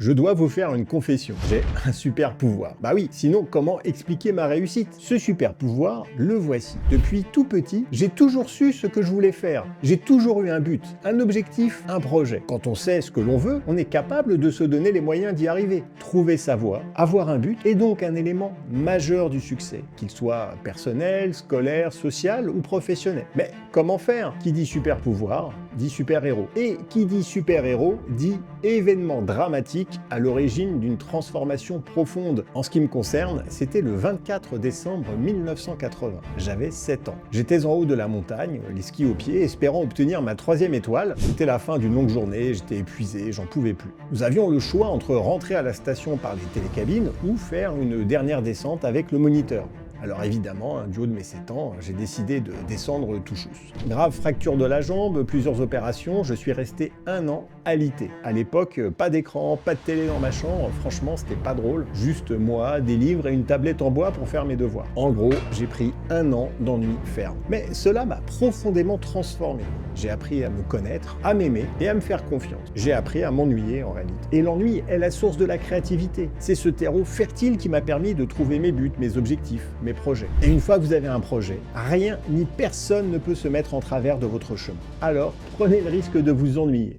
Je dois vous faire une confession, j'ai un super pouvoir. Bah oui, sinon comment expliquer ma réussite? Ce super pouvoir, le voici. Depuis tout petit, j'ai toujours su ce que je voulais faire. J'ai toujours eu un but, un objectif, un projet. Quand on sait ce que l'on veut, on est capable de se donner les moyens d'y arriver. Trouver sa voie, avoir un but est donc un élément majeur du succès, qu'il soit personnel, scolaire, social ou professionnel. Mais comment faire? Qui dit super pouvoir, dit super héros. Et qui dit super héros, dit événement dramatique à l'origine d'une transformation profonde. En ce qui me concerne, c'était le 24 décembre 1980. J'avais 7 ans. J'étais en haut de la montagne, les skis aux pieds, espérant obtenir ma 3e étoile. C'était la fin d'une longue journée, j'étais épuisé, j'en pouvais plus. Nous avions le choix entre rentrer à la station par les télécabines ou faire une dernière descente avec le moniteur. Alors évidemment, du haut de mes 7 ans, j'ai décidé de descendre tout chousse. Grave fracture de la jambe, plusieurs opérations, je suis resté 1 an alité. À l'époque, pas d'écran, pas de télé dans ma chambre, franchement c'était pas drôle. Juste moi, des livres et une tablette en bois pour faire mes devoirs. En gros, j'ai pris 1 an d'ennui ferme. Mais cela m'a profondément transformé. J'ai appris à me connaître, à m'aimer et à me faire confiance. J'ai appris à m'ennuyer en réalité. Et l'ennui est la source de la créativité. C'est ce terreau fertile qui m'a permis de trouver mes buts, mes objectifs, mes projets. Et une fois que vous avez un projet, rien ni personne ne peut se mettre en travers de votre chemin. Alors, prenez le risque de vous ennuyer.